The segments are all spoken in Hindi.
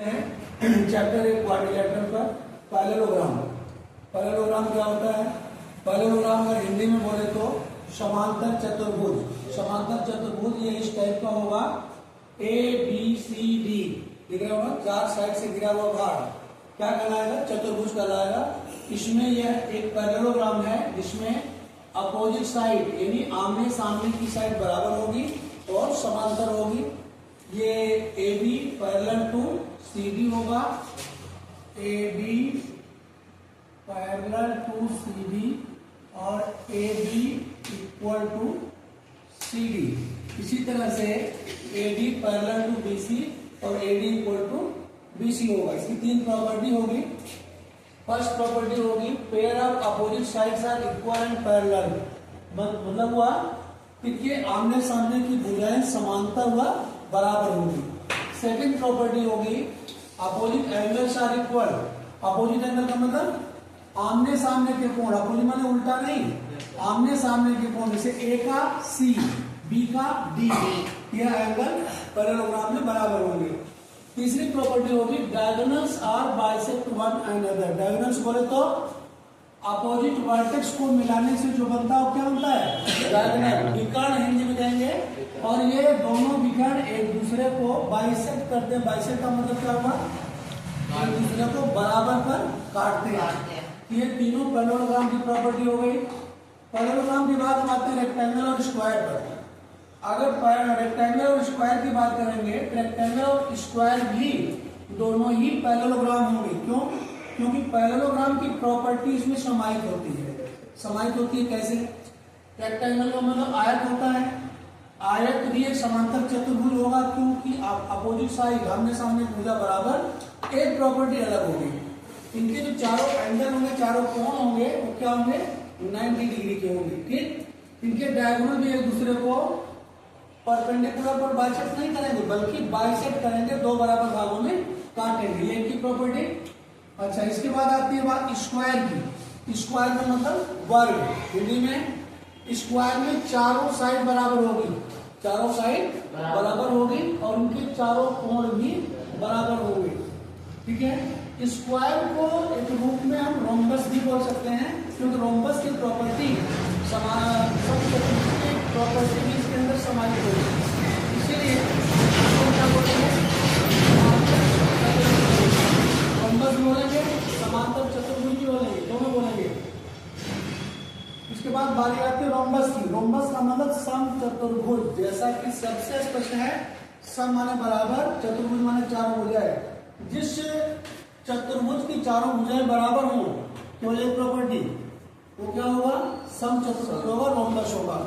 चैप्टर एक क्वाड्रिलेटरल का पैरेललोग्राम। पैरेललोग्राम क्या होता है? पैरेललोग्राम अगर हिंदी में बोले तो समांतर चतुर्भुज। समांतर चतुर्भुज ये इस टाइप का होगा, ए बी सी डी दिख रहा होगा, चार साइड से गिरा हुआ भाग क्या कहलाएगा? चतुर्भुज कहलाएगा। इसमें यह एक पैरेललोग्राम है जिसमें अपोजिट साइड यानी आमने सामने की साइड बराबर होगी और समांतर होगी। ये A B parallel to C D होगा, A B parallel to C D और A B equal to C D. इसी तरह से A D parallel to B C और A D equal to B C होगा। इसकी तीन प्रॉपर्टी होगी। फर्स्ट प्रॉपर्टी होगी pair of opposite sides are equal and parallel, मतलब हुआ कि ये आमने सामने की भुजाएं समांतर व बराबर होगी। सेकंड प्रॉपर्टी होगी opposite angles are equal. Opposite angle का मतलब आमने सामने के कोण, अपोजिट माने उल्टा नहीं, आमने सामने के कोण, जैसे ए का सी, बी का डी, यह एंगल पैरेललोग्राम में बराबर होंगे। तीसरी प्रॉपर्टी होगी diagonals are bisect one another. Diagonals बोले तो अपोजिट वर्टेक्स को मिलाने से जो बनता है वो क्या बनता है? डायगोनल। विकर्ण हिंदी में कहेंगे। और ये दोनों विकर्ण एक दूसरे को बाइसेक्ट करते हैं। बाइसेक्ट का मतलब क्या हुआ? एक दूसरे को बराबर पर काटते हैं। ये तीनों पैरेललोग्राम की प्रॉपर्टी हो गई। पैरेललोग्राम की बात आते हैं रेक्टेंगल और स्क्वायर पर। अगर रेक्टेंगल और स्क्वायर की बात करेंगे, रेक्टेंगल और स्क्वायर भी दोनों ही पैरेललोग्राम होंगे। क्यों? क्योंकि पैरेललोग्राम की प्रॉपर्टी इसमें समाहित होती है। समाहित होती है कैसे? रेक्टेंगल का मतलब आयत होता है। आयत भी एक समांतर चतुर्भुज होगा क्योंकि अपोजिट साइड आमने सामने भुजा बराबर। एक प्रॉपर्टी अलग होगी, इनके जो चारों एंगल होंगे, चारों कोण होंगे वो क्या होंगे? 90 डिग्री के होंगे। ठीक, इनके डायगोनल भी एक दूसरे को परपेंडिकुलर पर बाइसेक्ट नहीं करेंगे बल्कि बाइसेक्ट करेंगे, दो बराबर भागों में काटेंगे। ये इनकी प्रॉपर्टी। अच्छा, इसके बाद आती है बात स्क्वायर की। स्क्वायर का मतलब वर्ग। हिंदी में स्क्वायर में चारों साइड बराबर होगी, चारों साइड बराबर होगी और उनके चारों कोण भी बराबर होंगे। ठीक है, स्क्वायर को एक रूप में हम रोम्बस भी बोल सकते हैं क्योंकि रोम्बस की प्रॉपर्टी प्रॉपर्टी भी इसके अंदर समाहित होगी। इसीलिए क्या बोलेंगे? रोम्बस बोलेंगे, समांतर चतुर्भुज भी बोलेंगे, दोनों बोलेंगे। इसके बाद बारी आती है रोम्बस की। रोम्बस का मतलब सम चतुर्भुज। जैसा कि सबसे स्पष्ट है, सम माने बराबर, चतुर्भुज माने चारों भुजाएं। जिस चतुर्भुज की चारों भुजाएं बराबर हो केवल एक प्रॉपर्टी, वो क्या होगा? सम चतुर्भुज होगा, रोम्बस होगा।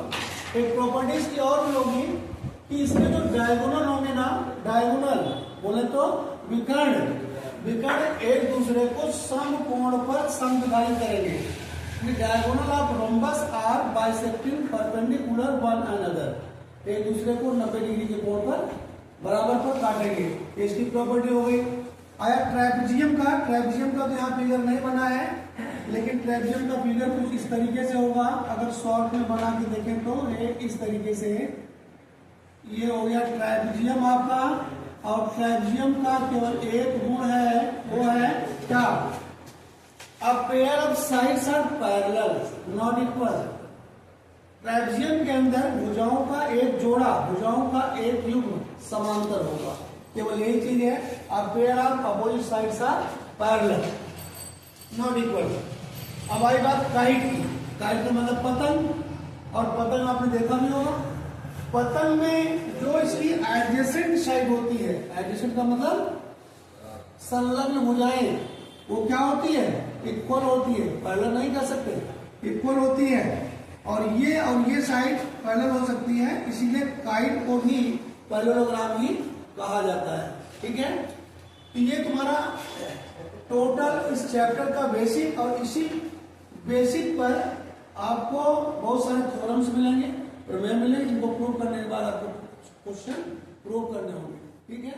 एक प्रॉपर्टी इसकी और भी होगी कि इसके जो डायगोनल होंगे ना, डायगोनल बोले तो विकर्ण, विकर्ण एक दूसरे को समकोण पर समविभाजित करेंगे। Diagonal of rhombus are bisecting perpendicular one another. एक दूसरे को 90 डिग्री के कोण पर बराबर पर काटेंगे। इसकी प्रॉपर्टी हो गई। आया ट्रेपेजियम का। ट्रेपेजियम का तो यहाँ फिगर नहीं बना है, लेकिन ट्रेपेजियम का फिगर कुछ इस तरीके से होगा। अगर शॉर्ट में बना के देखें तो ये इस तरीके से, ये हो गया ट्रेपेजियम आपका। और ट्रेपेजियम का केवल एक गुण है, वो है क्या? A pair of sides are parallel not equal. Trapezium के अंदर भुजाओं का एक जोड़ा, भुजाओं का एक युग्म समांतर होगा। केवल यही चीज है, a pair of opposite sides are parallel not equal. अब आई बात काइट की। काइट का मतलब पतंग। और पतंग आपने देखा भी होगा। पतंग में जो इसकी एडजेसेंट साइड होती है, एडजेसेंट का मतलब संलग्न भुजाएं, वो क्या होती है? इक्वल होती है। पैरेलल नहीं कर सकते, इक्वल होती है। और ये साइड पैरेलल हो सकती है, इसीलिए काइट को भी पैरेललोग्राम ही कहा जाता है। ठीक है, तो ये तुम्हारा टोटल इस चैप्टर का बेसिक, और इसी बेसिक पर आपको बहुत सारे थ्योरम्स मिलेंगे, प्रमेय मिलेंगे, जिनको प्रूव करने के बाद आपको क्वेश्चन प्रूव करने होंगे। ठीक है।